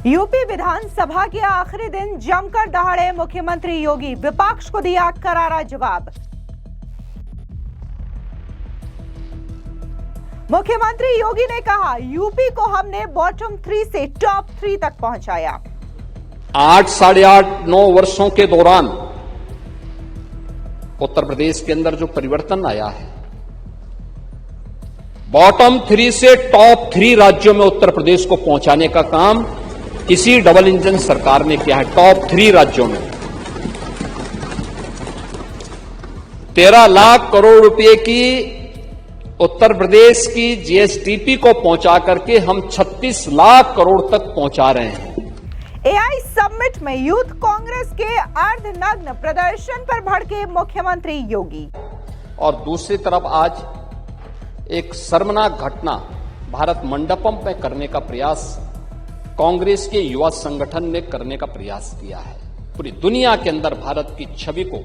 UP विधानसभा के आखिरी दिन जमकर दहाड़े मुख्यमंत्री योगी, विपक्ष को दिया करारा जवाब। मुख्यमंत्री योगी ने कहा, यूपी को हमने बॉटम 3 से टॉप 3 तक पहुंचाया। 8, साढ़े 8, 9 वर्षों के दौरान उत्तर प्रदेश के अंदर जो परिवर्तन आया है, बॉटम 3 से टॉप 3 राज्यों में उत्तर प्रदेश को पहुंचाने का काम इसी डबल इंजन सरकार ने किया है। टॉप 3 राज्यों में 13 लाख करोड़ रुपए की उत्तर प्रदेश की जीएसडीपी को पहुंचा करके हम 36 लाख करोड़ तक पहुंचा रहे हैं। एआई समिट में यूथ कांग्रेस के अर्धनग्न प्रदर्शन पर भड़के मुख्यमंत्री योगी। और दूसरी तरफ आज एक शर्मनाक घटना भारत मंडपम में करने का प्रयास कांग्रेस के युवा संगठन ने करने का प्रयास किया है। पूरी दुनिया के अंदर भारत की छवि को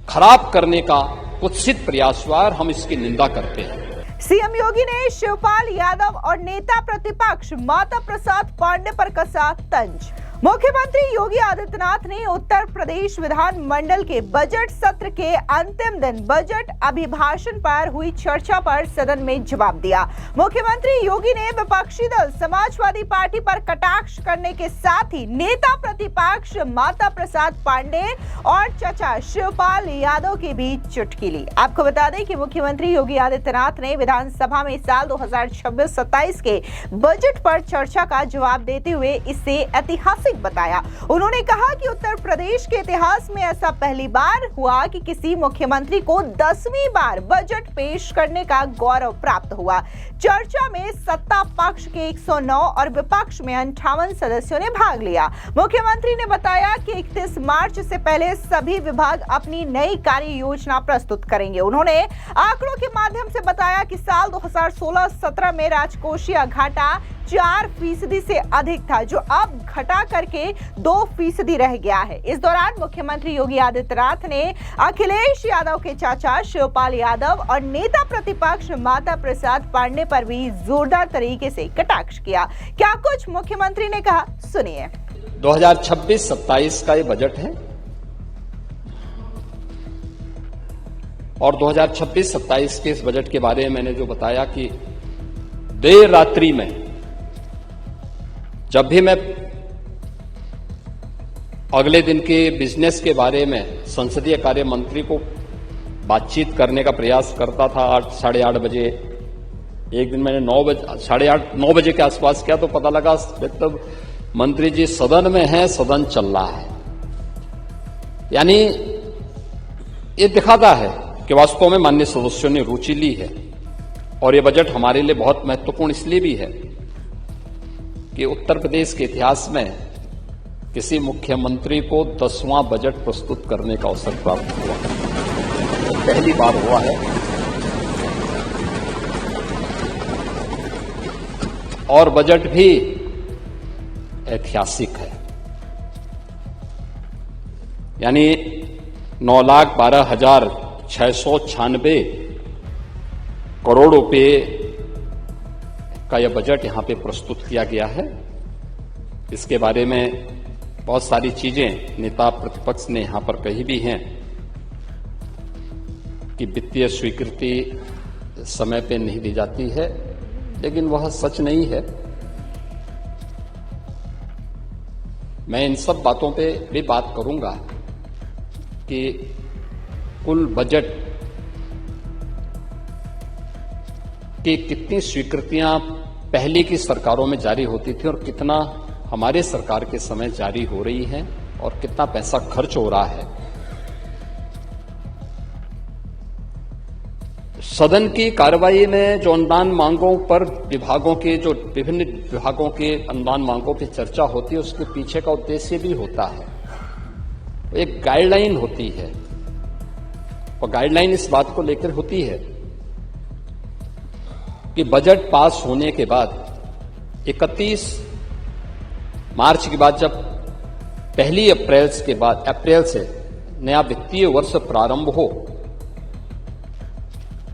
खराब करने का कुत्सित प्रयास हुआ और हम इसकी निंदा करते हैं। सीएम योगी ने शिवपाल यादव और नेता प्रतिपक्ष माता प्रसाद पांडे पर कसा तंज। मुख्यमंत्री योगी आदित्यनाथ ने उत्तर प्रदेश विधान मंडल के बजट सत्र के अंतिम दिन बजट अभिभाषण पर हुई चर्चा पर सदन में जवाब दिया। मुख्यमंत्री योगी ने विपक्षी दल समाजवादी पार्टी पर कटाक्ष करने के साथ ही नेता प्रतिपक्ष माता प्रसाद पांडे और चाचा शिवपाल यादव की भी चुटकी ली। आपको बता दें कि मुख्यमंत्री योगी आदित्यनाथ ने विधानसभा में साल 2026-27 के बजट पर चर्चा का जवाब देते हुए इसे ऐतिहासिक बताया। उन्होंने कहा कि उत्तर प्रदेश के इतिहास में ऐसा पहली बार हुआ कि किसी मुख्यमंत्री को 10वीं बार बजट पेश करने का गौरव प्राप्त हुआ। चर्चा में सत्ता पक्ष के 109 और विपक्ष में 58 सदस्यों ने भाग लिया। मुख्यमंत्री ने बताया कि 31 मार्च से पहले सभी विभाग अपनी नई कार्य योजना प्रस्तुत करेंगे। उन्होंने आंकड़ों के माध्यम से बताया कि साल 2016-17 में राजकोषीय घाटा 4% से अधिक था, जो अब घटा करके 2% रह गया है। इस दौरान मुख्यमंत्री योगी आदित्यनाथ ने अखिलेश यादव के चाचा शिवपाल यादव और नेता प्रतिपक्ष माता प्रसाद पांडे पर भी जोरदार तरीके से कटाक्ष किया। क्या कुछ मुख्यमंत्री ने कहा, सुनिए। 2026-27 का ये बजट है और 2026-27 के इस बजट के बारे में मैंने जो बताया कि देर रात्रि में जब भी मैं अगले दिन के बिजनेस के बारे में संसदीय कार्य मंत्री को बातचीत करने का प्रयास करता था 8, साढ़े 8 बजे, एक दिन मैंने 9 बजे, साढ़े 8, 9 बजे के आसपास किया तो पता लगा तब मंत्री जी सदन में हैं, सदन चल रहा है। यानी ये दिखाता है कि वास्तव में माननीय सदस्यों ने रुचि ली है। और ये बजट हमारे लिए बहुत महत्वपूर्ण इसलिए भी है कि उत्तर प्रदेश के इतिहास में किसी मुख्यमंत्री को 10वां बजट प्रस्तुत करने का अवसर प्राप्त हुआ, तो पहली बार हुआ है। और बजट भी ऐतिहासिक है, यानी 9,12,696 करोड़ रुपए का यह बजट यहां पे प्रस्तुत किया गया है। इसके बारे में बहुत सारी चीजें नेता प्रतिपक्ष ने यहां पर कही भी हैं कि वित्तीय स्वीकृति समय पे नहीं दी जाती है, लेकिन वह सच नहीं है। मैं इन सब बातों पे भी बात करूंगा कि कुल बजट कि कितनी स्वीकृतियां पहले की सरकारों में जारी होती थी और कितना हमारे सरकार के समय जारी हो रही है और कितना पैसा खर्च हो रहा है। सदन की कार्रवाई में जो अनुदान मांगों पर विभागों के जो विभिन्न विभागों के अनुदान मांगों पर चर्चा होती है, उसके पीछे का उद्देश्य भी होता है, एक गाइडलाइन होती है। और गाइडलाइन इस बात को लेकर होती है कि बजट पास होने के बाद 31 मार्च के बाद जब 1 अप्रैल से नया वित्तीय वर्ष प्रारंभ हो,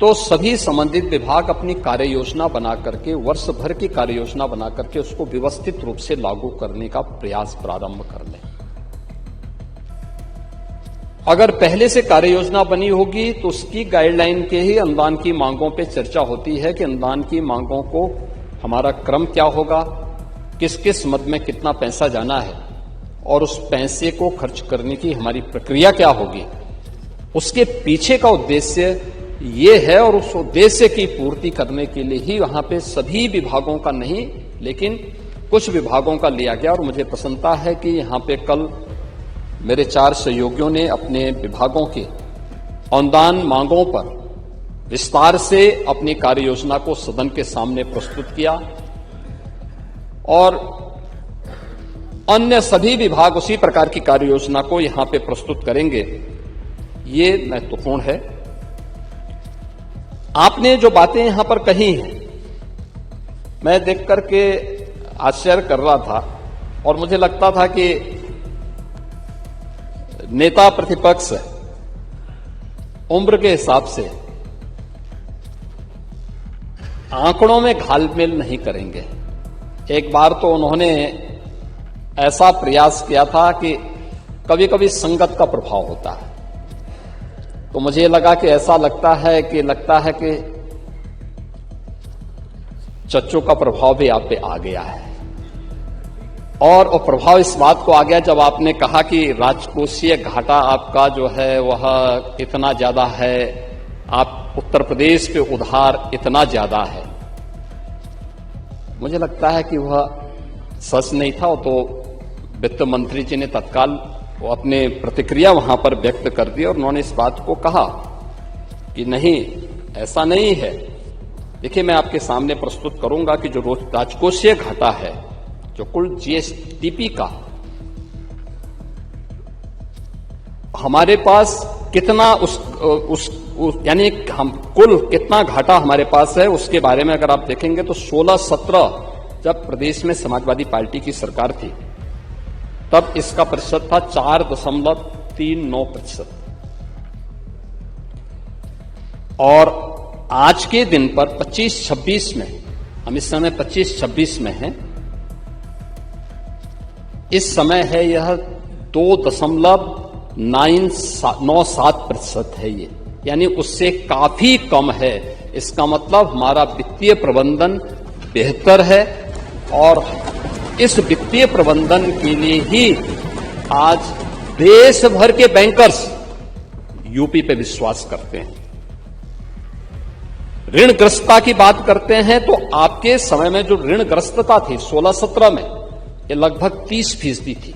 तो सभी संबंधित विभाग अपनी कार्य योजना बना करके, वर्ष भर की कार्य योजना बना करके उसको व्यवस्थित रूप से लागू करने का प्रयास प्रारंभ कर लें। अगर पहले से कार्य योजना बनी होगी तो उसकी गाइडलाइन के ही अनुदान की मांगों पे चर्चा होती है कि अनुदान की मांगों को हमारा क्रम क्या होगा, किस किस मद में कितना पैसा जाना है और उस पैसे को खर्च करने की हमारी प्रक्रिया क्या होगी। उसके पीछे का उद्देश्य ये है और उस उद्देश्य की पूर्ति करने के लिए ही वहां पे सभी विभागों का नहीं लेकिन कुछ विभागों का लिया गया। और मुझे प्रसन्नता है कि यहां पे कल मेरे 4 सहयोगियों ने अपने विभागों के अनुदान मांगों पर विस्तार से अपनी कार्य योजना को सदन के सामने प्रस्तुत किया और अन्य सभी विभाग उसी प्रकार की कार्य योजना को यहां पे प्रस्तुत करेंगे। ये महत्वपूर्ण है। आपने जो बातें यहां पर कही हैं, मैं देख करके आश्चर्य कर रहा था और मुझे लगता था कि नेता प्रतिपक्ष उम्र के हिसाब से आंकड़ों में घालमेल नहीं करेंगे। एक बार तो उन्होंने ऐसा प्रयास किया था कि कभी कभी संगत का प्रभाव होता है, तो मुझे लगा कि ऐसा लगता है कि चच्चों का प्रभाव भी आप पे आ गया है। और वो प्रभाव इस बात को आ गया जब आपने कहा कि राजकोषीय घाटा आपका जो है वह इतना ज्यादा है, आप उत्तर प्रदेश पे उधार इतना ज्यादा है। मुझे लगता है कि वह सच नहीं था। तो वित्त मंत्री जी ने तत्काल वो अपने प्रतिक्रिया वहां पर व्यक्त कर दी और उन्होंने इस बात को कहा कि नहीं, ऐसा नहीं है। देखिए, मैं आपके सामने प्रस्तुत करूंगा कि जो राजकोषीय घाटा है, जो कुल जीएसडीपी का हमारे पास कितना यानी हम कुल कितना घाटा हमारे पास है, उसके बारे में अगर आप देखेंगे तो 16-17 जब प्रदेश में समाजवादी पार्टी की सरकार थी तब इसका प्रतिशत था 4.39%। और आज के दिन पर 25-26 में, हम इस समय 25-26 में हैं, इस समय है यह 2.97% है ये, यानी उससे काफी कम है। इसका मतलब हमारा वित्तीय प्रबंधन बेहतर है और इस वित्तीय प्रबंधन के लिए ही आज देश भर के बैंकर्स यूपी पे विश्वास करते हैं। ऋणग्रस्तता की बात करते हैं तो आपके समय में जो ऋणग्रस्तता थी 16-17 में, ये लगभग 30% थी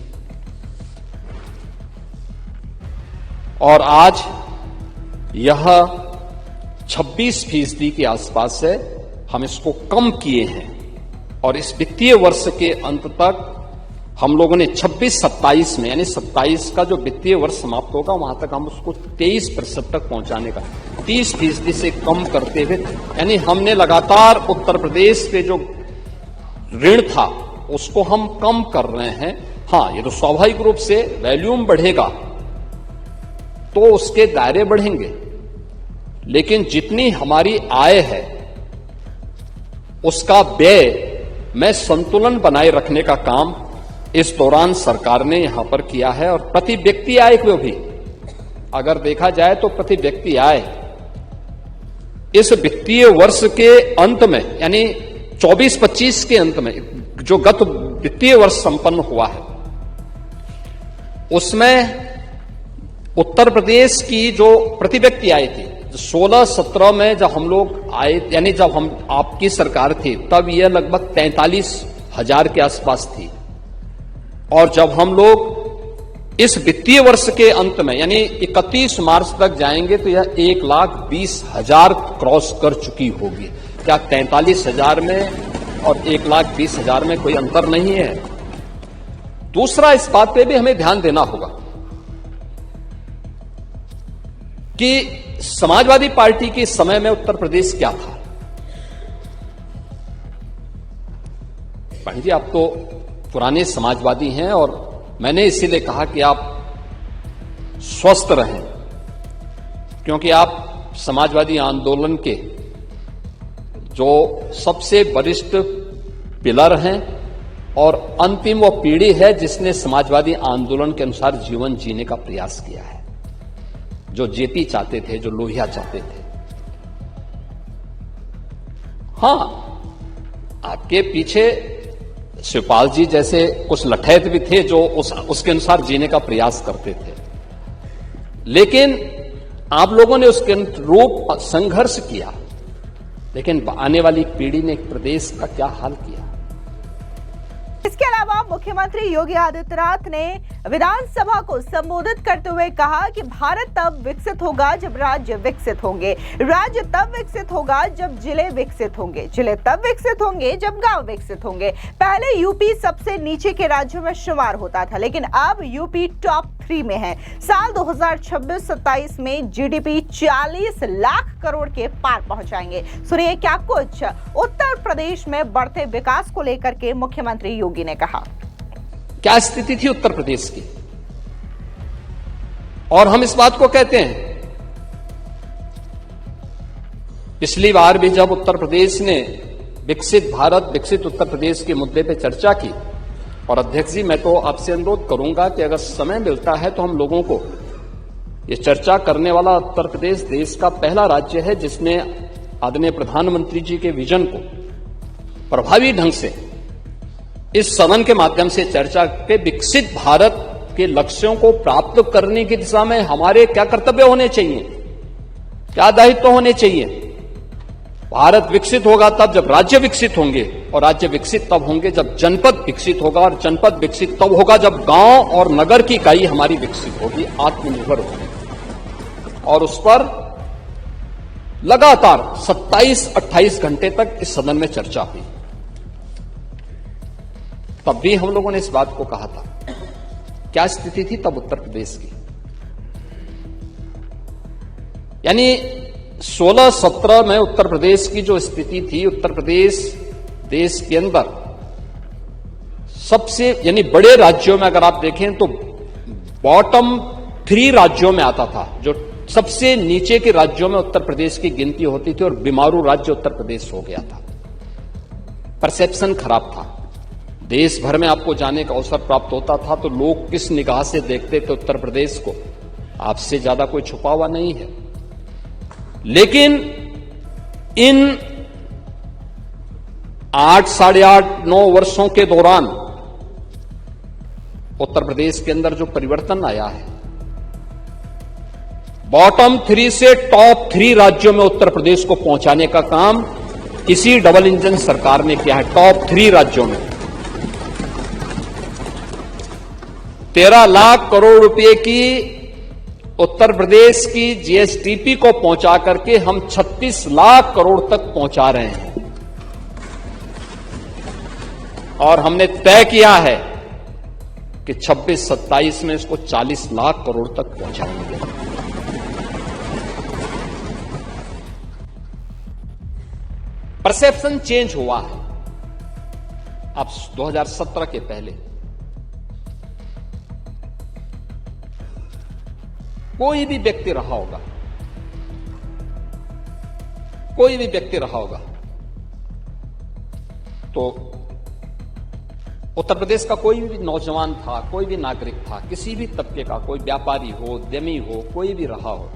और आज यह 26% के आसपास है। हम इसको कम किए हैं और इस वित्तीय वर्ष के अंत तक हम लोगों ने 26-27 में, यानी 27 का जो वित्तीय वर्ष समाप्त होगा वहां तक हम उसको 23% तक पहुंचाने का 30% से कम करते हुए, यानी हमने लगातार उत्तर प्रदेश पे जो ऋण था उसको हम कम कर रहे हैं। हाँ, ये तो स्वाभाविक रूप से वॉल्यूम बढ़ेगा तो उसके दायरे बढ़ेंगे, लेकिन जितनी हमारी आय है उसका व्यय में संतुलन बनाए रखने का काम इस दौरान सरकार ने यहां पर किया है। और प्रति व्यक्ति आय को भी अगर देखा जाए तो प्रति व्यक्ति आय इस वित्तीय वर्ष के अंत में, यानी 24-25 के अंत में, जो गत वित्तीय वर्ष संपन्न हुआ है, उसमें उत्तर प्रदेश की जो प्रति व्यक्ति आय थी 16-17 में जब हम लोग आए, यानी जब हम आपकी सरकार थी तब यह लगभग 43,000 के आसपास थी। और जब हम लोग इस वित्तीय वर्ष के अंत में, यानी 31 मार्च तक जाएंगे तो यह 1,20,000 क्रॉस कर चुकी होगी। क्या 43,000 में और 1,20,000 में कोई अंतर नहीं है? दूसरा, इस बात पे भी हमें ध्यान देना होगा कि समाजवादी पार्टी के समय में उत्तर प्रदेश क्या था। पांडे जी, आप तो पुराने समाजवादी हैं और मैंने इसीलिए कहा कि आप स्वस्थ रहें, क्योंकि आप समाजवादी आंदोलन के जो सबसे वरिष्ठ पिलर हैं और अंतिम वो पीढ़ी है जिसने समाजवादी आंदोलन के अनुसार जीवन जीने का प्रयास किया है, जो जेपी चाहते थे, जो लोहिया चाहते थे। हां, आपके पीछे शिवपाल जी जैसे कुछ लठैत भी थे जो उसके अनुसार जीने का प्रयास करते थे, लेकिन आप लोगों ने उसके अनुरूप संघर्ष किया, लेकिन आने वाली पीढ़ी ने प्रदेश का क्या हाल किया। इसके अलावा मुख्यमंत्री योगी आदित्यनाथ ने विधानसभा को संबोधित करते हुए कहा कि भारत तब विकसित होगा जब राज्य विकसित होंगे, राज्य तब विकसित होगा जब जिले विकसित होंगे, जिले तब विकसित होंगे जब गांव विकसित होंगे। पहले यूपी सबसे नीचे के राज्यों में शुमार होता था, लेकिन अब यूपी टॉप 3 में है। साल 2026-27 में जीडीपी 40 लाख करोड़ के पार पहुंचाएंगे। सुनिए क्या कुछ उत्तर प्रदेश में बढ़ते विकास को लेकर के मुख्यमंत्री योगी ने कहा। क्या स्थिति थी उत्तर प्रदेश की, और हम इस बात को कहते हैं। पिछली बार भी जब उत्तर प्रदेश ने विकसित भारत, विकसित उत्तर प्रदेश के मुद्दे पर चर्चा की, और अध्यक्ष जी मैं तो आपसे अनुरोध करूंगा कि अगर समय मिलता है तो हम लोगों को ये चर्चा करने वाला उत्तर प्रदेश देश का पहला राज्य है जिसने आदरणीय प्रधानमंत्री जी के विजन को प्रभावी ढंग से इस सदन के माध्यम से चर्चा के विकसित भारत के लक्ष्यों को प्राप्त करने की दिशा में हमारे क्या कर्तव्य होने चाहिए, क्या दायित्व होने चाहिए। भारत विकसित होगा तब जब राज्य विकसित होंगे, और राज्य विकसित तब होंगे जब जनपद विकसित होगा, और जनपद विकसित तब होगा जब गांव और नगर की इकाई हमारी विकसित होगी, आत्मनिर्भर होगी। और उस पर लगातार 27-28 घंटे तक इस सदन में चर्चा हुई। तब भी हम लोगों ने इस बात को कहा था। क्या स्थिति थी तब उत्तर प्रदेश की, यानी 16-17 में उत्तर प्रदेश की जो स्थिति थी, उत्तर प्रदेश देश के अंदर सबसे यानी बड़े राज्यों में अगर आप देखें तो बॉटम 3 राज्यों में आता था। जो सबसे नीचे के राज्यों में उत्तर प्रदेश की गिनती होती थी, और बीमारू राज्य उत्तर प्रदेश हो गया था। परसेप्शन खराब था। देश भर में आपको जाने का अवसर प्राप्त होता था तो लोग किस निगाह से देखते थे उत्तर प्रदेश को, आपसे ज्यादा कोई छुपा हुआ नहीं है। लेकिन इन 8, साढ़े 8, 9 वर्षों के दौरान उत्तर प्रदेश के अंदर जो परिवर्तन आया है, बॉटम 3 से टॉप 3 राज्यों में उत्तर प्रदेश को पहुंचाने का काम इसी डबल इंजन सरकार ने किया है। टॉप 3 राज्यों में 13 लाख करोड़ रुपए की उत्तर प्रदेश की जीएसडीपी को पहुंचा करके हम 36 लाख करोड़ तक पहुंचा रहे हैं, और हमने तय किया है कि 26-27 में इसको 40 लाख करोड़ तक पहुंचाएंगे। परसेप्शन चेंज हुआ है। अब 2017 के पहले कोई भी व्यक्ति रहा होगा, कोई भी व्यक्ति रहा होगा तो उत्तर प्रदेश का कोई भी नौजवान था, कोई भी नागरिक था, किसी भी तबके का, कोई व्यापारी हो, उद्यमी हो, कोई भी रहा हो,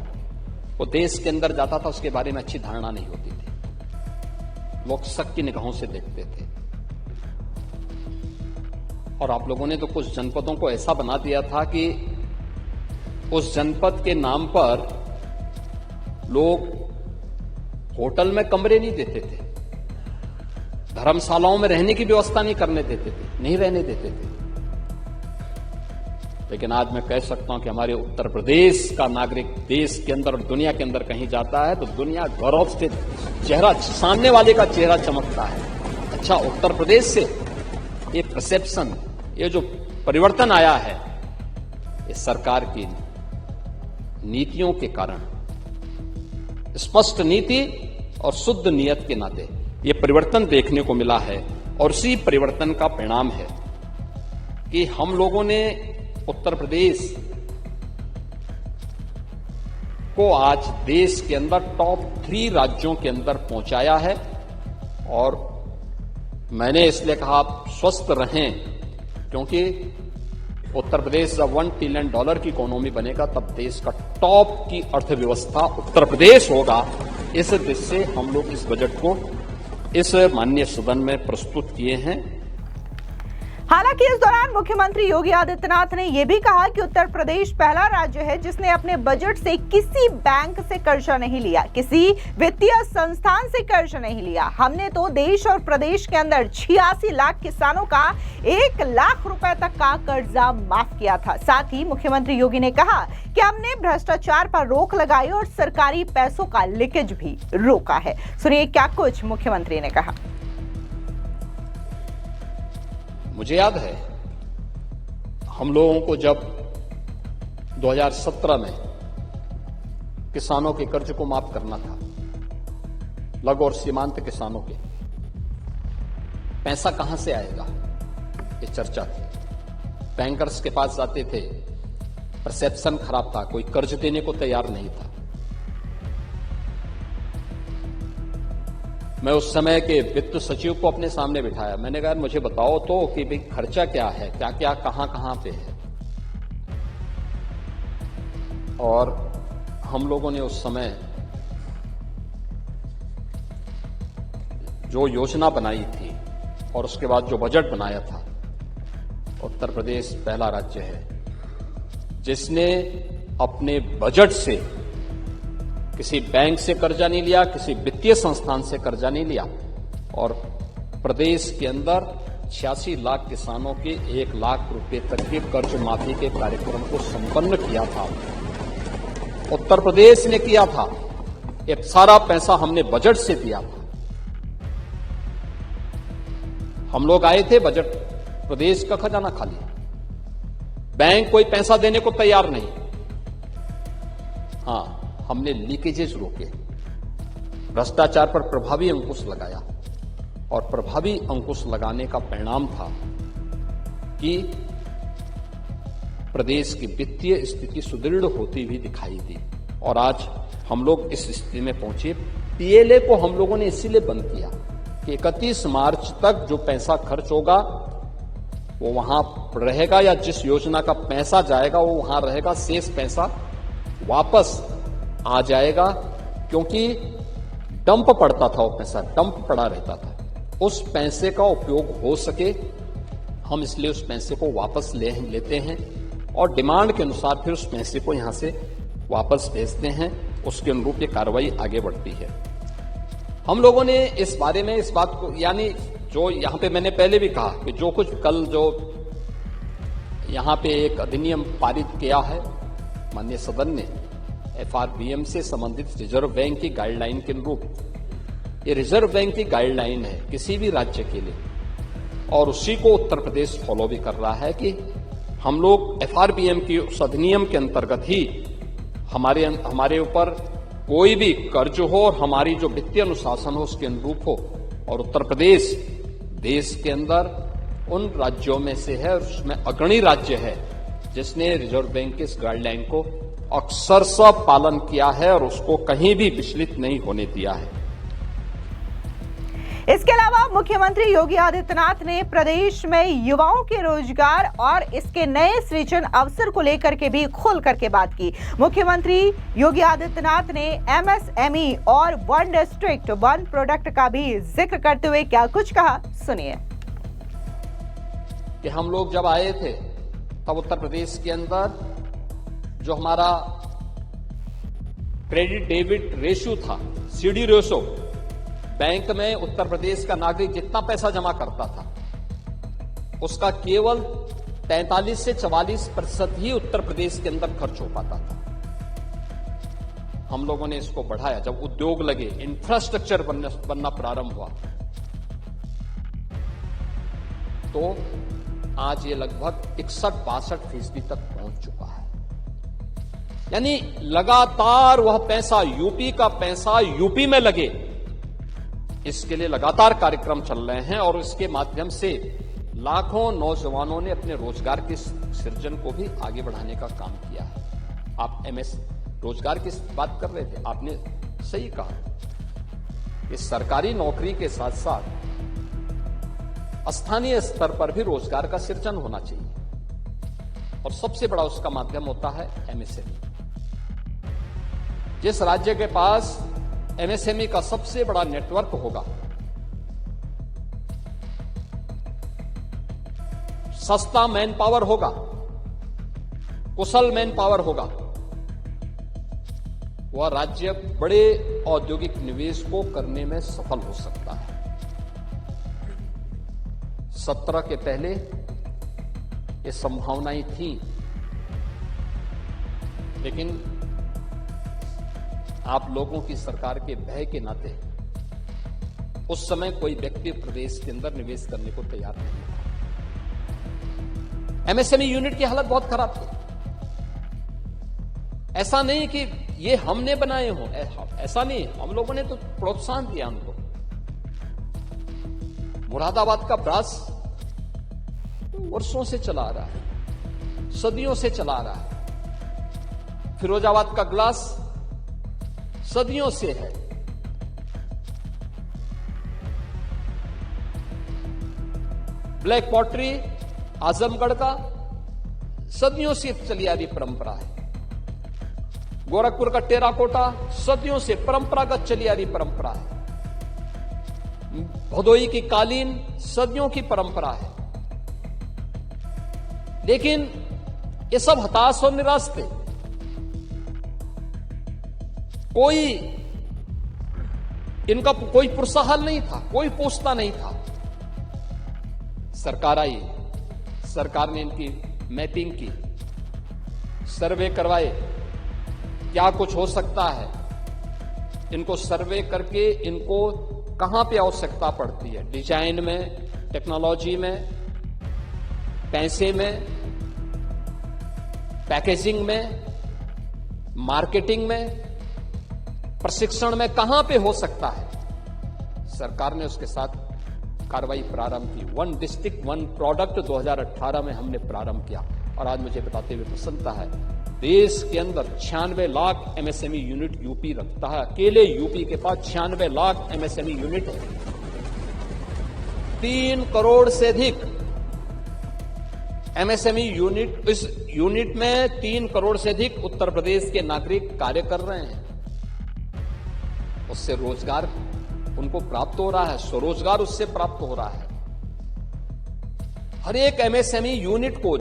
वो देश के अंदर जाता था, उसके बारे में अच्छी धारणा नहीं होती थी। लोग शक की निगाहों से देखते थे। और आप लोगों ने तो कुछ जनपदों को ऐसा बना दिया था कि उस जनपद के नाम पर लोग होटल में कमरे नहीं देते थे, धर्मशालाओं में रहने की व्यवस्था नहीं करने देते थे, नहीं रहने देते थे। लेकिन आज मैं कह सकता हूं कि हमारे उत्तर प्रदेश का नागरिक देश के अंदर और दुनिया के अंदर कहीं जाता है तो दुनिया गौरव से चेहरा, सामने वाले का चेहरा चमकता है। अच्छा, उत्तर प्रदेश से ये परसेप्शन, ये जो परिवर्तन आया है, ये सरकार की नीतियों के कारण, स्पष्ट नीति और शुद्ध नियत के नाते ये परिवर्तन देखने को मिला है। और इसी परिवर्तन का परिणाम है कि हम लोगों ने उत्तर प्रदेश को आज देश के अंदर टॉप 3 राज्यों के अंदर पहुंचाया है। और मैंने इसलिए कहा आप स्वस्थ रहें, क्योंकि उत्तर प्रदेश जब $1 ट्रिलियन की इकोनॉमी बनेगा तब देश का टॉप की अर्थव्यवस्था उत्तर प्रदेश होगा। इस दृष्टि से हम लोग इस बजट को इस माननीय सदन में प्रस्तुत किए हैं। हालांकि इस दौरान मुख्यमंत्री योगी आदित्यनाथ ने यह भी कहा कि उत्तर प्रदेश पहला राज्य है जिसने अपने बजट से किसी बैंक से कर्जा नहीं लिया, किसी वित्तीय संस्थान से कर्जा नहीं लिया। हमने तो देश और प्रदेश के अंदर 86 लाख किसानों का 1 लाख रुपए तक का कर्जा माफ किया था। साथ ही मुख्यमंत्री योगी ने कहा कि हमने भ्रष्टाचार पर रोक लगाई और सरकारी पैसों का लीकेज भी रोका है। सुनिए क्या कुछ मुख्यमंत्री ने कहा। मुझे याद है हम लोगों को जब 2017 में किसानों के कर्ज को माफ करना था, लघु और सीमांत किसानों के, पैसा कहां से आएगा ये चर्चा थी। बैंकर्स के पास जाते थे, परसेप्शन खराब था, कोई कर्ज देने को तैयार नहीं था। मैं उस समय के वित्त सचिव को अपने सामने बिठाया, मैंने कहा मुझे बताओ तो कि भाई खर्चा क्या है, क्या क्या कहां पे है। और हम लोगों ने उस समय जो योजना बनाई थी और उसके बाद जो बजट बनाया था, उत्तर प्रदेश पहला राज्य है जिसने अपने बजट से किसी बैंक से कर्जा नहीं लिया, किसी वित्तीय संस्थान से कर्जा नहीं लिया और प्रदेश के अंदर 86 लाख किसानों के 1 लाख रुपए तक के कर्ज माफी के कार्यक्रम को संपन्न किया था। उत्तर प्रदेश ने किया था। ये सारा पैसा हमने बजट से दिया था। हम लोग आए थे, बजट प्रदेश का खजाना खाली, बैंक कोई पैसा देने को तैयार नहीं। हां, हमने लीकेजेस रोके, भ्रष्टाचार पर प्रभावी अंकुश लगाया और प्रभावी अंकुश लगाने का परिणाम था कि प्रदेश की वित्तीय स्थिति सुदृढ़ होती हुई दिखाई दी। और आज हम लोग इस स्थिति में पहुंचे। पीएलए को हम लोगों ने इसीलिए बंद किया कि 31 मार्च तक जो पैसा खर्च होगा वो वहां रहेगा, या जिस योजना का पैसा जाएगा वो वहां रहेगा, शेष पैसा वापस आ जाएगा। क्योंकि डंप पड़ता था, वो पैसा डंप पड़ा रहता था। उस पैसे का उपयोग हो सके, हम इसलिए उस पैसे को वापस लेते हैं और डिमांड के अनुसार फिर उस पैसे को यहां से वापस भेजते हैं। उसके अनुरूप ये कार्रवाई आगे बढ़ती है। हम लोगों ने इस बारे में इस बात को, यानी जो यहां पे मैंने पहले भी कहा कि जो कुछ कल जो यहां पे एक अधिनियम पारित किया है माननीय सदन ने, FRBM से संबंधित रिजर्व बैंक की गाइडलाइन के अनुरूप, ये रिजर्व बैंक की गाइडलाइन है किसी भी राज्य के लिए और उसी को उत्तर प्रदेश फॉलो भी कर रहा है कि हम लोग FRBM की उस अधिनियम के अंतर्गत ही हमारे ऊपर कोई भी कर्ज हो और हमारी जो वित्तीय अनुशासन हो उसके अनुरूप हो। और उत्तर प्रदेश देश के अंदर उन राज्यों में से है, उसमें अग्रणी राज्य है जिसने रिजर्व बैंक की इस गाइडलाइन को अक्षरशः पालन किया है और उसको कहीं भी विचलित नहीं होने दिया है। इसके अलावा मुख्यमंत्री योगी आदित्यनाथ ने प्रदेश में युवाओं के रोजगार और इसके नए सृजन अवसर को लेकर के भी खुल करके बात की। मुख्यमंत्री योगी आदित्यनाथ ने MSME और 1 डिस्ट्रिक्ट 1 प्रोडक्ट का भी जिक्र करते हुए क्या कुछ कहा, सुनिए। कि हम लोग जब आए थे तब उत्तर प्रदेश के अंदर जो हमारा क्रेडिट डेबिट रेशियो था, CD रेशो, बैंक में उत्तर प्रदेश का नागरिक जितना पैसा जमा करता था उसका केवल 43 से 44% ही उत्तर प्रदेश के अंदर खर्च हो पाता था। हम लोगों ने इसको बढ़ाया। जब उद्योग लगे, इंफ्रास्ट्रक्चर बनना प्रारंभ हुआ, तो आज ये लगभग 61-62% तक पहुंच चुका है। यानी लगातार वह पैसा, यूपी का पैसा यूपी में लगे, इसके लिए लगातार कार्यक्रम चल रहे हैं और इसके माध्यम से लाखों नौजवानों ने अपने रोजगार के सृजन को भी आगे बढ़ाने का काम किया है। आप रोजगार की बात कर रहे थे, आपने सही कहा कि सरकारी नौकरी के साथ साथ स्थानीय स्तर पर भी रोजगार का सृजन होना चाहिए और सबसे बड़ा उसका माध्यम होता है एमएसएमई। जिस राज्य के पास एमएसएमई का सबसे बड़ा नेटवर्क होगा, सस्ता मैन पावर होगा, कुशल मैन पावर होगा, वह राज्य बड़े औद्योगिक निवेश को करने में सफल हो सकता है। 17 के पहले ये संभावनाएं थी, लेकिन आप लोगों की सरकार के भय के नाते उस समय कोई व्यक्ति प्रदेश के अंदर निवेश करने को तैयार नहीं था। एमएसएमई यूनिट की हालत बहुत खराब थी। ऐसा नहीं कि ये हमने बनाए हो, ऐसा नहीं, हम लोगों ने तो प्रोत्साहन दिया उनको। मुरादाबाद का ब्रास वर्षों से चला रहा है, सदियों से चला रहा है। फिरोजाबाद का ग्लास सदियों से है। ब्लैक पॉटरी आजमगढ़ का सदियों से चली आ रही परंपरा है। गोरखपुर का टेराकोटा सदियों से परंपरागत चली आ रही परंपरा है। भदोई की कालीन सदियों की परंपरा है। लेकिन ये सब हताश और निराश थे। इनका कोई पुरस्कार नहीं था, कोई पूछता नहीं था। सरकार आई, सरकार ने इनकी मैपिंग की, सर्वे करवाए, क्या कुछ हो सकता है, इनको सर्वे करके इनको कहां पे आवश्यकता पड़ती है, डिजाइन में, टेक्नोलॉजी में, पैसे में, पैकेजिंग में, मार्केटिंग में, प्रशिक्षण में, कहां पे हो सकता है। सरकार ने उसके साथ कार्रवाई प्रारंभ की। 1 डिस्ट्रिक्ट 1 प्रोडक्ट 2018 में हमने प्रारंभ किया। और आज मुझे बताते हुए प्रसन्नता है, देश के अंदर 96 लाख एमएसएमई यूनिट यूपी रखता है। अकेले यूपी के पास 96 लाख एमएसएमई यूनिट है। 3 करोड़ से अधिक एमएसएमई यूनिट, इस यूनिट में 3 करोड़ से अधिक उत्तर प्रदेश के नागरिक कार्य कर रहे हैं। उससे रोजगार उनको प्राप्त हो रहा है, स्वरोजगार उससे प्राप्त हो रहा है। हर एक एमएसएमई यूनिट को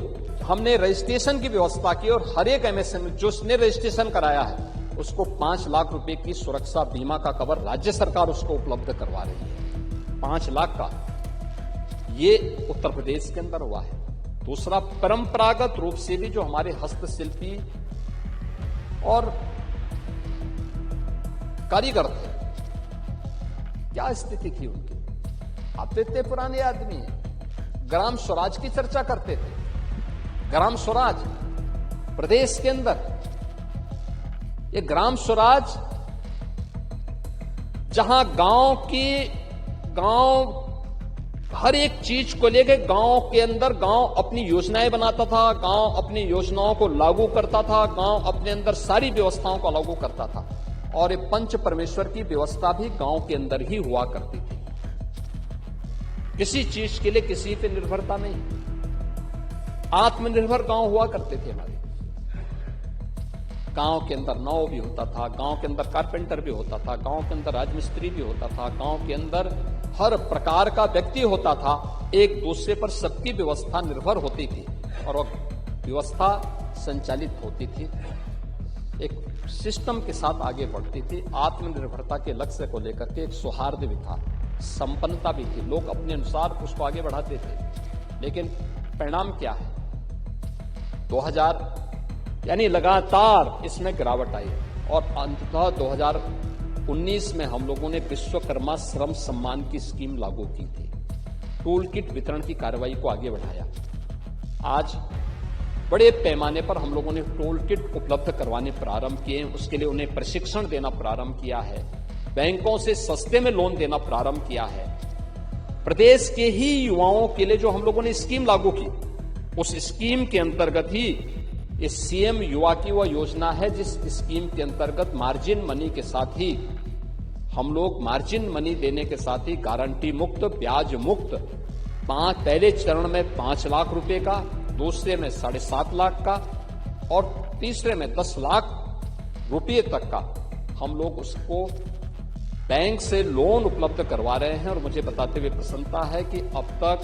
हमने रजिस्ट्रेशन की व्यवस्था की और हर एक एमएसएमई जो उसने रजिस्ट्रेशन कराया है उसको 5 लाख रुपए की सुरक्षा बीमा का कवर राज्य सरकार उसको उपलब्ध करवा रही है। 5 लाख का ये उत्तर प्रदेश के अंदर हुआ है। दूसरा, परंपरागत रूप से भी जो हमारे हस्तशिल्पी और कारीगर थे, क्या स्थिति थी उनकी। आप तो इतने पुराने आदमी हैं, ग्राम स्वराज की चर्चा करते थे। ग्राम स्वराज प्रदेश के अंदर, ये ग्राम स्वराज जहां गांव हर एक चीज को लेकर गांव के अंदर गांव अपनी योजनाएं बनाता था, गांव अपनी योजनाओं को लागू करता था, गांव अपने अंदर सारी व्यवस्थाओं को लागू करता था। और ये पंच परमेश्वर की व्यवस्था भी गांव के अंदर ही हुआ करती थी। किसी चीज के लिए किसी पे निर्भरता नहीं, आत्मनिर्भर गांव हुआ करते थे हमारे। गांव के अंदर नाव भी होता था, गांव के अंदर कारपेंटर भी होता था, गांव के अंदर राजमिस्त्री भी होता था, गांव के अंदर हर प्रकार का व्यक्ति होता था। एक दूसरे पर सबकी व्यवस्था निर्भर होती थी और वह व्यवस्था संचालित होती थी, एक सिस्टम के साथ आगे बढ़ती थी। आत्मनिर्भरता के लक्ष्य को लेकर के एक सौहार्द भी था, संपन्नता भी थी, लोग अपने अनुसार उसको आगे बढ़ाते थे। लेकिन परिणाम क्या है, 2000 यानी लगातार इसमें गिरावट आई और अंततः 2019 में हम लोगों ने विश्वकर्मा श्रम सम्मान की स्कीम लागू की थी। टूल किट वितरण की कार्रवाई को आगे बढ़ाया। आज बड़े पैमाने पर हम लोगों ने टूल किट उपलब्ध करवाने प्रारंभ किए, उसके लिए उन्हें प्रशिक्षण देना प्रारंभ किया है, बैंकों से सस्ते में लोन देना प्रारंभ किया है। प्रदेश के ही युवाओं के लिए जो हम लोगों ने स्कीम लागू की, उस स्कीम के अंतर्गत ही इस सीएम युवा की वह योजना है जिस स्कीम के अंतर्गत मार्जिन मनी के साथ ही हम लोग मार्जिन मनी देने के साथ ही गारंटी मुक्त, ब्याज मुक्त पहले चरण में 5 लाख रुपए का, दूसरे में 7.5 लाख का और तीसरे में 10 लाख रुपए तक का हम लोग उसको बैंक से लोन उपलब्ध करवा रहे हैं। और मुझे बताते हुए प्रसन्नता है कि अब तक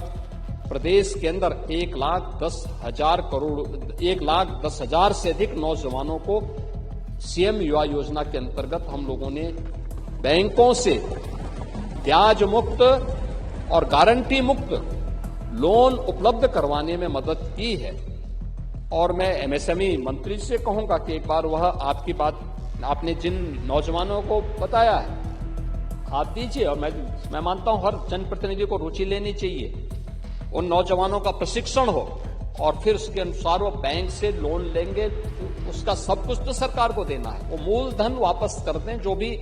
प्रदेश के अंदर 1,10,000 से अधिक नौजवानों को सीएम युवा योजना के अंतर्गत हम लोगों ने बैंकों से ब्याज मुक्त और गारंटी मुक्त लोन उपलब्ध करवाने में मदद की है। और मैं एमएसएमई मंत्री से कहूंगा कि एक बार वह आपकी बात आपने जिन नौजवानों को बताया है आप दीजिए, और मैं मानता हूं हर जनप्रतिनिधि को रुचि लेनी चाहिए, उन नौजवानों का प्रशिक्षण हो और फिर उसके अनुसार वो बैंक से लोन लेंगे, उसका सब कुछ तो सरकार को देना है, वो मूलधन वापस कर दें, जो भी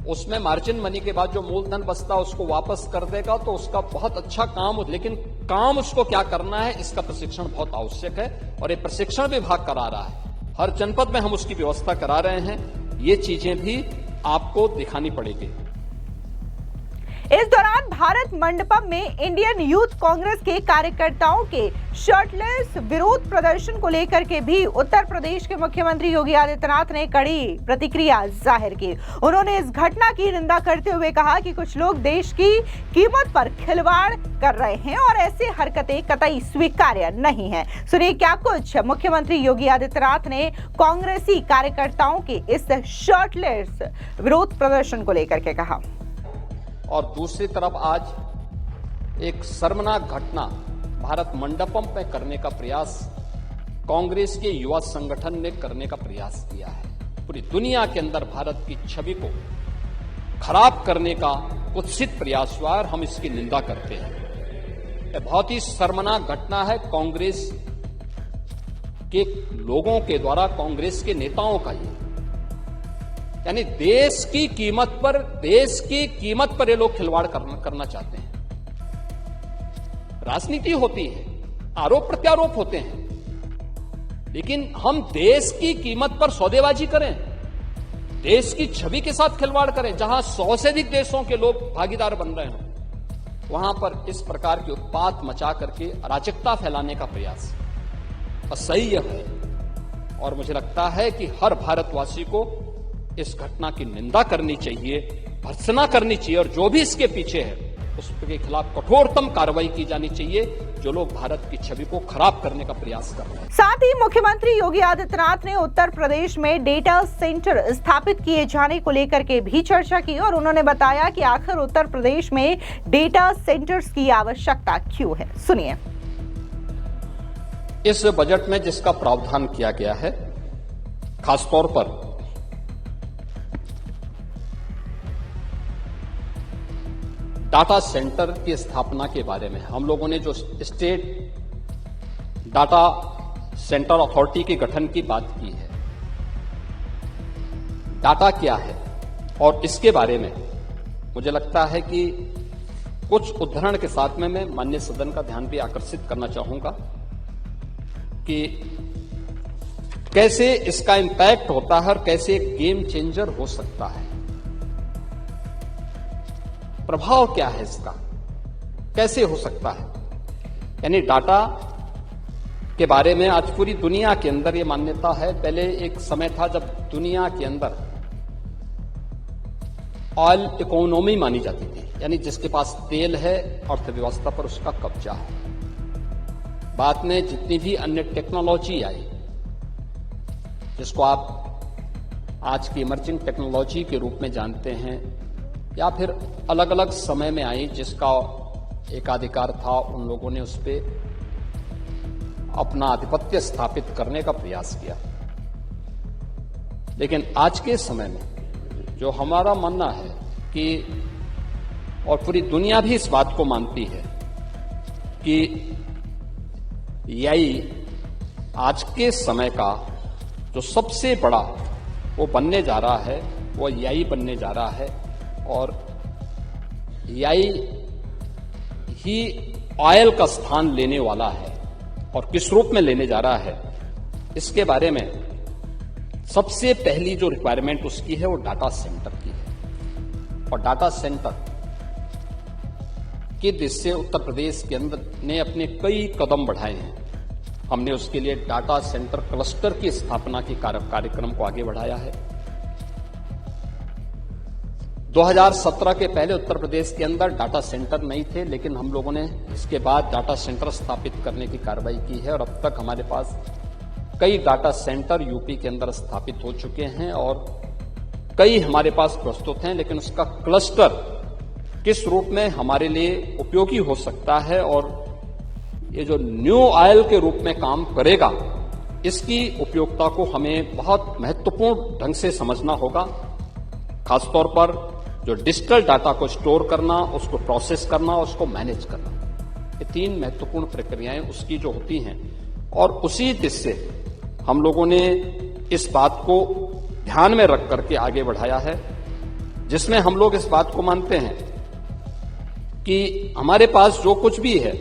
उसमें मार्जिन मनी के बाद जो मूलधन बचता है उसको वापस कर देगा तो उसका बहुत अच्छा काम हो। लेकिन काम उसको क्या करना है इसका प्रशिक्षण बहुत आवश्यक है और ये प्रशिक्षण विभाग करा रहा है। हर जनपद में हम उसकी व्यवस्था करा रहे हैं। ये चीजें भी आपको दिखानी पड़ेगी। इस दौरान भारत मंडपम में इंडियन यूथ कांग्रेस के कार्यकर्ताओं के शर्टलेस विरोध प्रदर्शन को लेकर के भी उत्तर प्रदेश के मुख्यमंत्री योगी आदित्यनाथ ने कड़ी प्रतिक्रिया जाहिर की। उन्होंने इस घटना की निंदा करते हुए कहा कि कुछ लोग देश की कीमत पर खिलवाड़ कर रहे हैं और ऐसी हरकतें कतई स्वीकार्य नहीं है। सुनिए क्या कुछ मुख्यमंत्री योगी आदित्यनाथ ने कांग्रेसी कार्यकर्ताओं के इस शर्टलेस विरोध प्रदर्शन को लेकर के कहा। और दूसरी तरफ आज एक शर्मनाक घटना भारत मंडपम में करने का प्रयास कांग्रेस के युवा संगठन ने करने का प्रयास किया है। पूरी दुनिया के अंदर भारत की छवि को खराब करने का कुत्सित प्रयास हुआ और हम इसकी निंदा करते हैं। यह बहुत ही शर्मनाक घटना है कांग्रेस के लोगों के द्वारा, कांग्रेस के नेताओं का ये, यानी देश की कीमत पर ये लोग खिलवाड़ करना चाहते हैं। राजनीति होती है, आरोप प्रत्यारोप होते हैं, लेकिन हम देश की कीमत पर सौदेबाजी करें, देश की छवि के साथ खिलवाड़ करें, जहां 100 से अधिक देशों के लोग भागीदार बन रहे हों, वहां पर इस प्रकार की उत्पात मचा करके अराजकता फैलाने का प्रयास असह्य है। और मुझे लगता है कि हर भारतवासी को इस घटना की निंदा करनी चाहिए, भर्त्सना करनी चाहिए और जो भी इसके पीछे है उसके खिलाफ कठोरतम कार्रवाई की जानी चाहिए, जो लोग भारत की छवि को खराब करने का प्रयास कर रहे हैं। साथ ही मुख्यमंत्री योगी आदित्यनाथ ने उत्तर प्रदेश में डेटा सेंटर स्थापित किए जाने को लेकर के भी चर्चा की और उन्होंने बताया कि आखिर उत्तर प्रदेश में डेटा सेंटर्स की आवश्यकता क्यों है। सुनिए। इस बजट में जिसका प्रावधान किया गया है, खासतौर पर डाटा सेंटर की स्थापना के बारे में हम लोगों ने जो स्टेट डाटा सेंटर अथॉरिटी के गठन की बात की है, डाटा क्या है और इसके बारे में मुझे लगता है कि कुछ उदाहरण के साथ में मैं माननीय सदन का ध्यान भी आकर्षित करना चाहूंगा कि कैसे इसका इंपैक्ट होता है और कैसे एक गेम चेंजर हो सकता है, प्रभाव क्या है इसका, कैसे हो सकता है। यानी डाटा के बारे में आज पूरी दुनिया के अंदर ये मान्यता है। पहले एक समय था जब दुनिया के अंदर ऑयल इकोनॉमी मानी जाती थी, यानी जिसके पास तेल है अर्थव्यवस्था पर उसका कब्जा है। बाद में जितनी भी अन्य टेक्नोलॉजी आई, जिसको आप आज की इमर्जिंग टेक्नोलॉजी के रूप में जानते हैं, या फिर अलग अलग समय में आई जिसका एकाधिकार था, उन लोगों ने उस पर अपना आधिपत्य स्थापित करने का प्रयास किया। लेकिन आज के समय में जो हमारा मानना है कि, और पूरी दुनिया भी इस बात को मानती है कि एआई आज के समय का जो सबसे बड़ा वो बनने जा रहा है, वो एआई बनने जा रहा है। और एआई ही ऑयल का स्थान लेने वाला है। और किस रूप में लेने जा रहा है इसके बारे में सबसे पहली जो रिक्वायरमेंट उसकी है वो डाटा सेंटर की है। और डाटा सेंटर की दृष्टि से उत्तर प्रदेश के अंदर ने अपने कई कदम बढ़ाए हैं। हमने उसके लिए डाटा सेंटर क्लस्टर की स्थापना की कार्यक्रम को आगे बढ़ाया है। 2017 के पहले उत्तर प्रदेश के अंदर डाटा सेंटर नहीं थे, लेकिन हम लोगों ने इसके बाद डाटा सेंटर स्थापित करने की कार्रवाई की है और अब तक हमारे पास कई डाटा सेंटर यूपी के अंदर स्थापित हो चुके हैं और कई हमारे पास प्रस्तुत हैं। लेकिन उसका क्लस्टर किस रूप में हमारे लिए उपयोगी हो सकता है और ये जो न्यू ऑयल के रूप में काम करेगा, इसकी उपयोगिता को हमें बहुत महत्वपूर्ण ढंग से समझना होगा। खासतौर पर जो डिजिटल डाटा को स्टोर करना, उसको प्रोसेस करना, उसको मैनेज करना, ये 3 महत्वपूर्ण प्रक्रियाएं उसकी जो होती हैं। और उसी दृष्टि से हम लोगों ने इस बात को ध्यान में रख करके आगे बढ़ाया है, जिसमें हम लोग इस बात को मानते हैं कि हमारे पास जो कुछ भी है,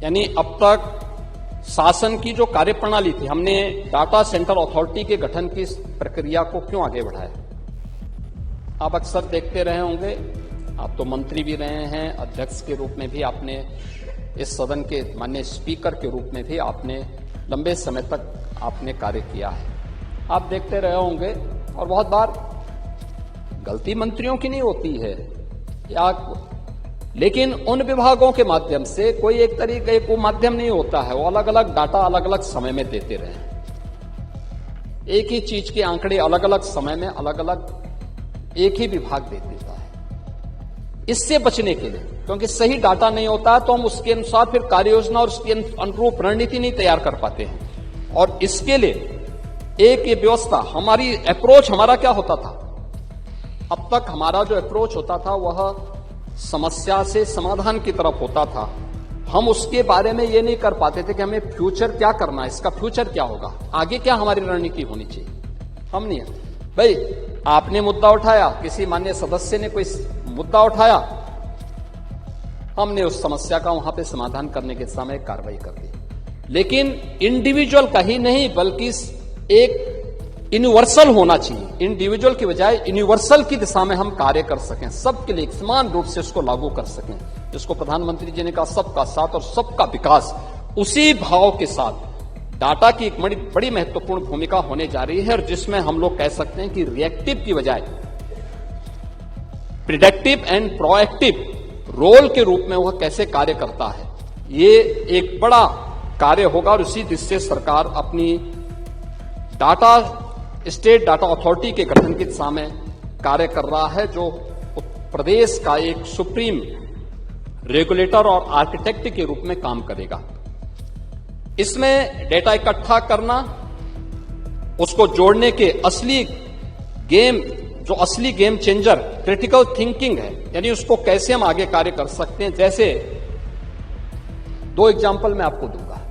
यानी अब तक शासन की जो कार्यप्रणाली थी, हमने डाटा सेंटर अथॉरिटी के गठन की प्रक्रिया को क्यों आगे बढ़ाया। आप अक्सर देखते रहे होंगे, आप तो मंत्री भी रहे हैं, अध्यक्ष के रूप में भी आपने, इस सदन के माननीय स्पीकर के रूप में भी आपने लंबे समय तक आपने कार्य किया है। आप देखते रहे होंगे और बहुत बार गलती मंत्रियों की नहीं होती है, लेकिन उन विभागों के माध्यम से कोई एक तरीके को माध्यम नहीं होता है, वो अलग अलग डाटा अलग अलग समय में देते रहे। एक ही चीज के आंकड़े अलग अलग समय में अलग अलग एक ही विभाग दे देता है। इससे बचने के लिए, क्योंकि सही डाटा नहीं होता तो हम उसके अनुसार फिर कार्य योजना और उसके अनुरूप रणनीति नहीं तैयार कर पाते हैं। और इसके लिए एक ये व्यवस्था, हमारी अप्रोच हमारा क्या होता था, अब तक हमारा जो अप्रोच होता था वह समस्या से समाधान की तरफ होता था। हम उसके बारे में ये नहीं कर पाते थे कि हमें फ्यूचर क्या करना है, इसका फ्यूचर क्या होगा, आगे क्या हमारी रणनीति होनी चाहिए। हम नहीं, भाई आपने मुद्दा उठाया, किसी माननीय सदस्य ने कोई मुद्दा उठाया, हमने उस समस्या का वहां पे समाधान करने के समय कार्रवाई कर दी। लेकिन इंडिविजुअल का ही नहीं, बल्कि एक यूनिवर्सल होना चाहिए। इंडिविजुअल की बजाय यूनिवर्सल की दिशा में हम कार्य कर सकें, सबके लिए समान रूप से उसको लागू कर सकें, जिसको प्रधानमंत्री जी ने कहा सबका साथ और सबका विकास। उसी भाव के साथ डाटा की एक बड़ी महत्वपूर्ण भूमिका होने जा रही है और जिसमें हम लोग कह सकते हैं कि रिएक्टिव की बजाय प्रिडिक्टिव एंड प्रोएक्टिव रोल के रूप में वह कैसे कार्य करता है, ये एक बड़ा कार्य होगा। और इसी दृष्टि से सरकार अपनी स्टेट डाटा अथॉरिटी के गठन की दिशा में कार्य कर रहा है, जो प्रदेश का एक सुप्रीम रेगुलेटर और आर्किटेक्ट के रूप में काम करेगा। इसमें डेटा इकट्ठा करना, उसको जोड़ने के असली गेम चेंजर क्रिटिकल थिंकिंग है, यानी उसको कैसे हम आगे कार्य कर सकते हैं। जैसे 2 एग्जाम्पल मैं आपको दूंगा।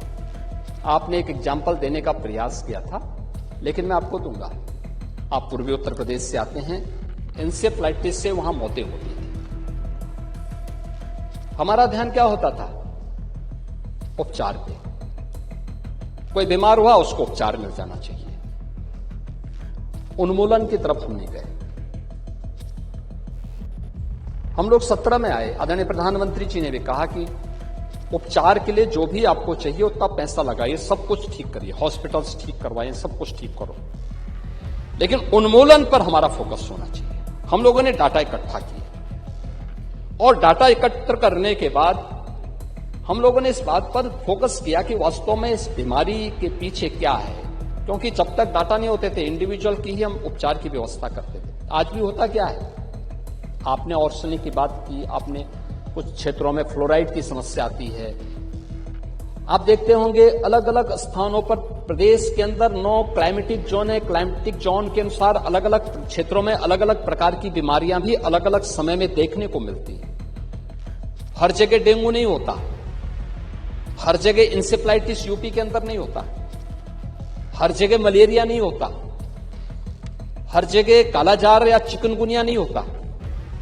आपने एक एग्जाम्पल देने का प्रयास किया था, लेकिन मैं आपको दूंगा। आप पूर्वी उत्तर प्रदेश से आते हैं, एंसेफ्लाइटिस से वहां मौतें होती थी। हमारा ध्यान क्या होता था, उपचार पे। कोई बीमार हुआ उसको उपचार मिल जाना चाहिए, उन्मूलन की तरफ हम नहीं गए। हम लोग 17 में आए, आदरणीय प्रधानमंत्री जी ने भी कहा कि उपचार के लिए जो भी आपको चाहिए उतना पैसा लगाइए, सब कुछ ठीक करिए, हॉस्पिटल्स ठीक करवाइए, सब कुछ ठीक करो, लेकिन उन्मूलन पर हमारा फोकस होना चाहिए। हम लोगों ने डाटा इकट्ठा किया और डाटा एकत्र करने के बाद हम लोगों ने इस बात पर फोकस किया कि वास्तव में इस बीमारी के पीछे क्या है, क्योंकि जब तक डाटा नहीं होते थे इंडिविजुअल की ही हम उपचार की व्यवस्था करते थे। आज भी होता क्या है, आपने ऑर्सनिक की बात की, आपने कुछ क्षेत्रों में फ्लोराइड की समस्या आती है। आप देखते होंगे अलग अलग स्थानों पर प्रदेश के अंदर 9 क्लाइमेटिक जोन है, क्लाइमेटिक जोन के अनुसार अलग अलग क्षेत्रों में अलग अलग प्रकार की बीमारियां भी अलग अलग समय में देखने को मिलती है। हर जगह डेंगू नहीं होता, हर जगह इंसेफ्लाइटिस यूपी के अंदर नहीं होता, हर जगह मलेरिया नहीं होता, हर जगह कालाजार या चिकनगुनिया नहीं होता।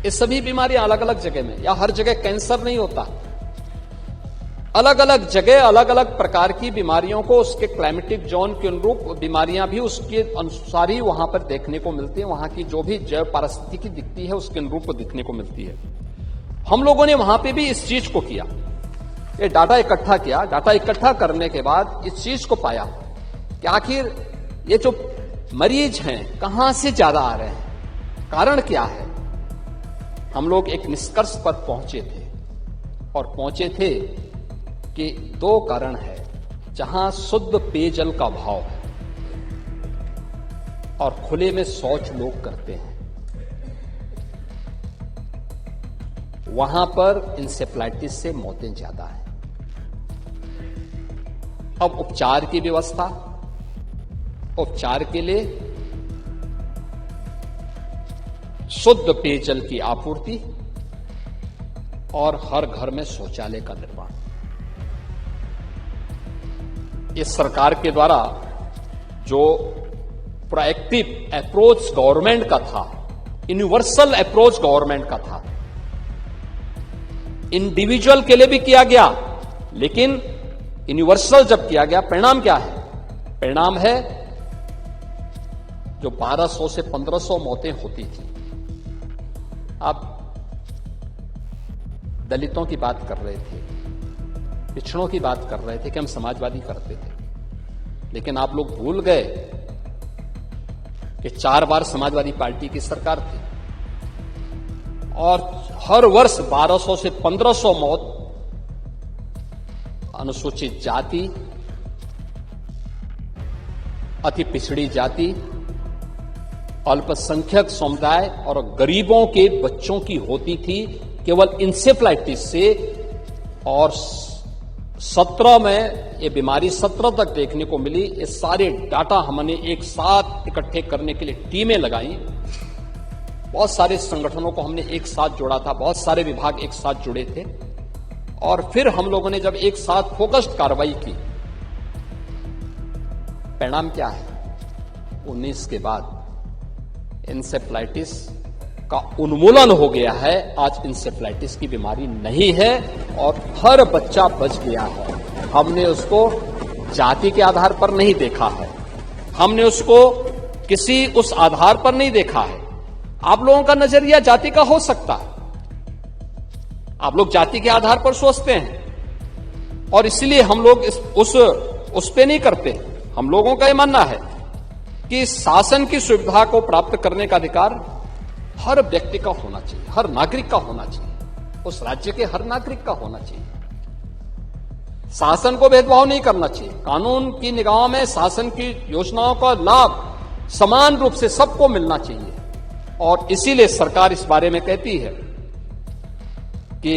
ये सभी बीमारियां अलग अलग जगह में, या हर जगह कैंसर नहीं होता। अलग अलग जगह अलग अलग प्रकार की बीमारियों को उसके क्लाइमेटिक जोन के अनुरूप बीमारियां भी उसके अनुसार ही वहां पर देखने को मिलती है, वहां की जो भी जैव पारिस्थितिकी दिखती है उसके अनुरूप दिखने को मिलती है। हम लोगों ने वहां पे भी इस चीज को किया, ये डाटा इकट्ठा किया। डाटा इकट्ठा करने के बाद इस चीज को पाया कि आखिर ये जो मरीज हैं कहां से ज्यादा आ रहे हैं, कारण क्या है। हम लोग एक निष्कर्ष पर पहुंचे थे और पहुंचे थे कि दो कारण है। जहां शुद्ध पेयजल का अभाव है और खुले में शौच लोग करते हैं, वहां पर इंसेफ्लाइटिस से मौतें ज्यादा हैं। अब उपचार की व्यवस्था, उपचार के लिए शुद्ध पेयजल की आपूर्ति और हर घर में शौचालय का निर्माण, इस सरकार के द्वारा जो प्रोएक्टिव अप्रोच गवर्नमेंट का था, यूनिवर्सल अप्रोच गवर्नमेंट का था, इंडिविजुअल के लिए भी किया गया, लेकिन यूनिवर्सल जब किया गया, परिणाम क्या है। परिणाम है जो 1200 से 1500 मौतें होती थी। आप दलितों की बात कर रहे थे, पिछड़ों की बात कर रहे थे कि हम समाजवादी करते थे, लेकिन आप लोग भूल गए कि 4 बार समाजवादी पार्टी की सरकार थी और हर वर्ष 1200 से 1500 मौत अनुसूचित जाति, अति पिछड़ी जाति, अल्पसंख्यक समुदाय और गरीबों के बच्चों की होती थी, केवल इंसेफ्लाइटिस से। और 17 में ये बीमारी 17 तक देखने को मिली। ये सारे डाटा हमने एक साथ इकट्ठे करने के लिए टीमें लगाई, बहुत सारे संगठनों को हमने एक साथ जोड़ा था, बहुत सारे विभाग एक साथ जुड़े थे और फिर हम लोगों ने जब एक साथ फोकस्ड कार्रवाई की, परिणाम क्या है। 19 के बाद इंसेफ्लाइटिस का उन्मूलन हो गया है। आज इंसेफ्लाइटिस की बीमारी नहीं है और हर बच्चा बच गया है। हमने उसको जाति के आधार पर नहीं देखा है, हमने उसको किसी उस आधार पर नहीं देखा है। आप लोगों का नजरिया जाति का हो सकता है, आप लोग जाति के आधार पर सोचते हैं और इसलिए हम लोग उस पे नहीं करते। हम लोगों का यह मानना है कि शासन की सुविधा को प्राप्त करने का अधिकार हर व्यक्ति का होना चाहिए, हर नागरिक का होना चाहिए, उस राज्य के हर नागरिक का होना चाहिए। शासन को भेदभाव नहीं करना चाहिए। कानून की निगाहों में शासन की योजनाओं का लाभ समान रूप से सबको मिलना चाहिए और इसीलिए सरकार इस बारे में कहती है कि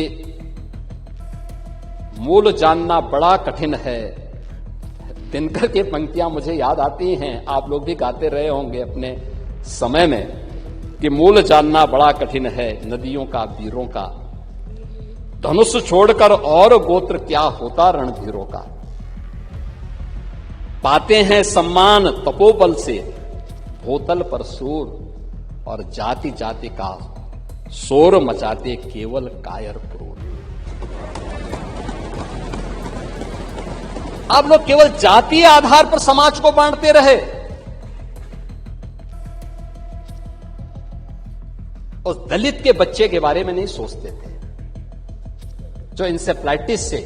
मूल जानना बड़ा कठिन है। दिनकर की पंक्तियां मुझे याद आती हैं, आप लोग भी गाते रहे होंगे अपने समय में, कि मूल जानना बड़ा कठिन है नदियों का, वीरों का, धनुष छोड़कर और गोत्र क्या होता रणधीरों का। पाते हैं सम्मान तपोबल से भूतल पर सूर और जाति जाति का शोर मचाते केवल कायर क्रूर। आप लोग केवल जातीय आधार पर समाज को बांटते रहे। उस दलित के बच्चे के बारे में नहीं सोचते थे जो इंसेफ्लाइटिस से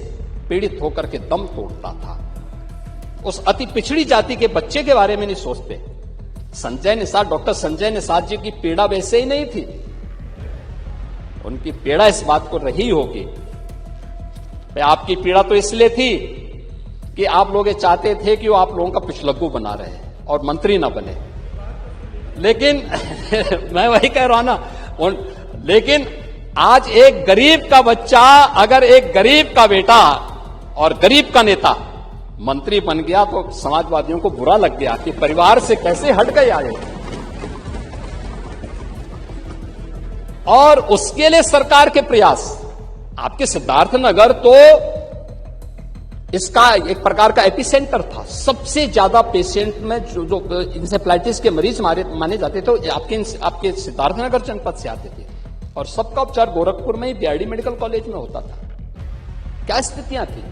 पीड़ित होकर के दम तोड़ता था। उस अति पिछड़ी जाति के बच्चे के बारे में नहीं सोचते। संजय निषाद, डॉक्टर संजय निषाद जी की पीड़ा वैसे ही नहीं थी, उनकी पीड़ा इस बात को रही होगी। आपकी पीड़ा तो इसलिए थी कि आप लोग ये चाहते थे कि वो आप लोगों का पिछलग्गू बना रहे और मंत्री ना बने। लेकिन मैं वही कह रहा हूं ना, लेकिन आज एक गरीब का बच्चा, अगर एक गरीब का बेटा और गरीब का नेता मंत्री बन गया तो समाजवादियों को बुरा लग गया कि परिवार से कैसे हट गए आए। और उसके लिए सरकार के प्रयास, आपके सिद्धार्थनगर तो इसका एक प्रकार का एपिसेंटर था। सबसे ज्यादा पेशेंट में जो इंसेफ्लाइटिस के मरीज माने जाते थे आपके सिद्धार्थनगर जनपद से आते थे और सबका उपचार गोरखपुर में ही बीआरडी मेडिकल कॉलेज में होता था। क्या स्थितियां थी।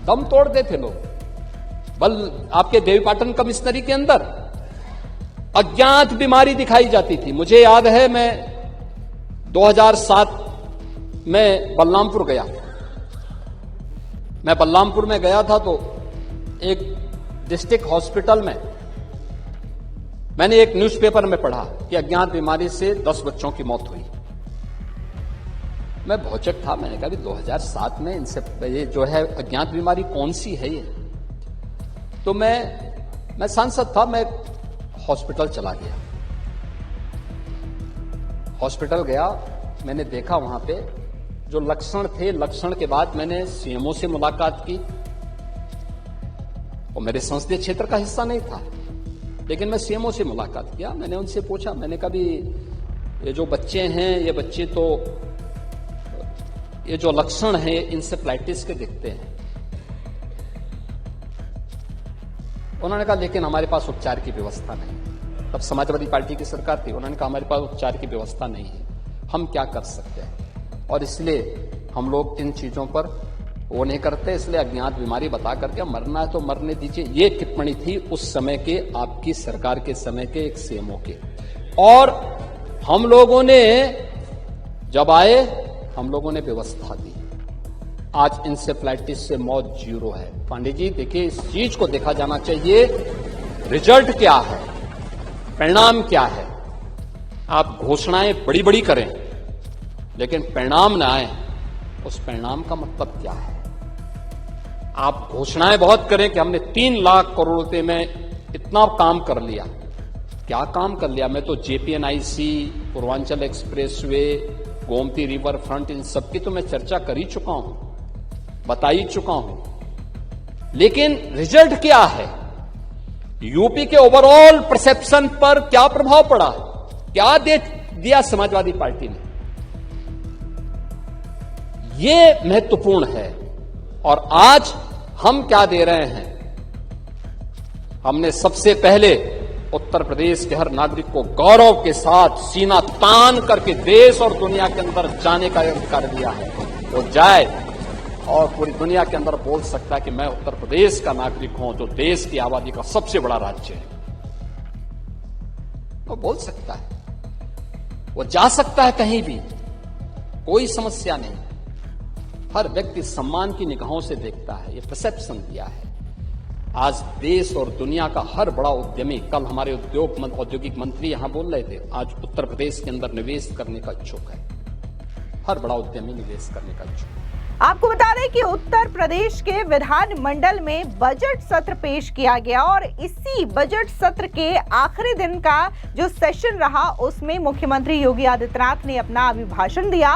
दम तोड़ देते लोग। बल आपके देवीपाटन कमिश्नरी के अंदर अज्ञात बीमारी दिखाई जाती थी। मुझे याद है, मैं 2007 में बलरामपुर गया। मैं बलरामपुर में गया था तो एक डिस्ट्रिक्ट हॉस्पिटल में मैंने एक न्यूज़पेपर में पढ़ा कि अज्ञात बीमारी से 10 बच्चों की मौत हुई। मैं भौचक था। मैंने कहा कि 2007 में इनसे ये जो है अज्ञात बीमारी कौन सी है ये। तो मैं सांसद था, मैं हॉस्पिटल चला गया। हॉस्पिटल गया, मैंने देखा वहां पे जो लक्षण थे, लक्षण के बाद मैंने सीएमओ से मुलाकात की। वो मेरे संसदीय क्षेत्र का हिस्सा नहीं था, लेकिन मैं सीएमओ से मुलाकात किया। मैंने उनसे पूछा, मैंने कहा भी ये जो बच्चे हैं, ये बच्चे तो ये जो लक्षण है इंसेफ्लाइटिस के दिखते हैं। उन्होंने कहा लेकिन हमारे पास उपचार की व्यवस्था नहीं। तब समाजवादी पार्टी की सरकार थी। उन्होंने कहा हमारे पास उपचार की व्यवस्था नहीं है, हम क्या कर सकते हैं, और इसलिए हम लोग इन चीजों पर वो नहीं करते, इसलिए अज्ञात बीमारी बता करके मरना है तो मरने दीजिए। ये टिप्पणी थी उस समय के आपकी सरकार के समय के एक सीएमओ के। और हम लोगों ने जब आए, हम लोगों ने व्यवस्था दी। आज इंसेफ्लाइटिस से मौत 0 है। पांडे जी देखिए, इस चीज को देखा जाना चाहिए, रिजल्ट क्या है, परिणाम क्या है। आप घोषणाएं बड़ी बड़ी करें लेकिन परिणाम ना आए, उस परिणाम का मतलब क्या है। आप घोषणाएं बहुत करें कि हमने 3 लाख करोड़ रुपए में इतना काम कर लिया। क्या काम कर लिया? मैं तो JPNIC, Purvanchal expressway, Gomti river front, इन सबकी तो मैं चर्चा कर ही चुका हूं, बता ही चुका हूं। लेकिन रिजल्ट क्या है? यूपी के ओवरऑल परसेप्शन पर क्या प्रभाव पड़ा, क्या दे दिया समाजवादी पार्टी ने, ये महत्वपूर्ण है। और आज हम क्या दे रहे हैं? हमने सबसे पहले उत्तर प्रदेश के हर नागरिक को गौरव के साथ सीना तान करके देश और दुनिया के अंदर जाने का अधिकार दिया है। वो जाए और पूरी दुनिया के अंदर बोल सकता है कि मैं उत्तर प्रदेश का नागरिक हूं, जो देश की आबादी का सबसे बड़ा राज्य है। वो बोल सकता है, वो जा सकता है कहीं भी, कोई समस्या नहीं। हर व्यक्ति सम्मान की निगाहों से देखता है, ये परसेप्शन दिया है। आज देश और दुनिया का हर बड़ा उद्यमी, कल हमारे औद्योगिक मंत्री यहां बोल रहे थे, आज उत्तर प्रदेश के अंदर निवेश करने का इच्छुक है। हर बड़ा उद्यमी निवेश करने का इच्छुक है। आपको बता दें कि उत्तर प्रदेश के विधानमंडल में बजट सत्र पेश किया गया और इसी बजट सत्र के आखिरी दिन का जो सेशन रहा, उसमें मुख्यमंत्री योगी आदित्यनाथ ने अपना अभिभाषण दिया।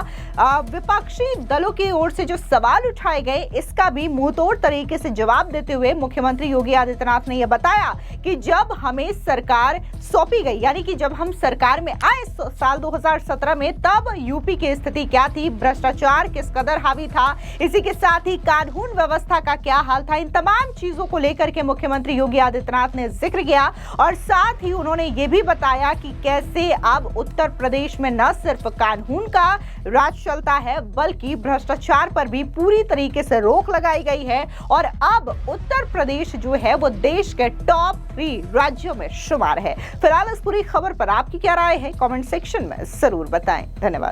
विपक्षी दलों की ओर से जो सवाल उठाए गए, इसका भी मुंहतोड़ तरीके से जवाब देते हुए मुख्यमंत्री योगी आदित्यनाथ ने यह बताया कि जब हमें सरकार सौंपी गई, यानी कि जब हम सरकार में आए साल 2017 में, तब यूपी की स्थिति क्या थी, भ्रष्टाचार किस कदर हावी था, इसी के साथ ही कानून व्यवस्था का क्या हाल था। इन तमाम चीजों को लेकर के मुख्यमंत्री योगी आदित्यनाथ ने जिक्र किया और साथ ही उन्होंने ये भी बताया कि कैसे अब उत्तर प्रदेश में न सिर्फ कानून का राज चलता है, बल्कि भ्रष्टाचार पर भी पूरी तरीके से रोक लगाई गई है और अब उत्तर प्रदेश जो है वो देश के टॉप 3 राज्यों में शुमार है। फिलहाल इस पूरी खबर पर आपकी क्या राय है, कमेंट सेक्शन में जरूर बताएं। धन्यवाद।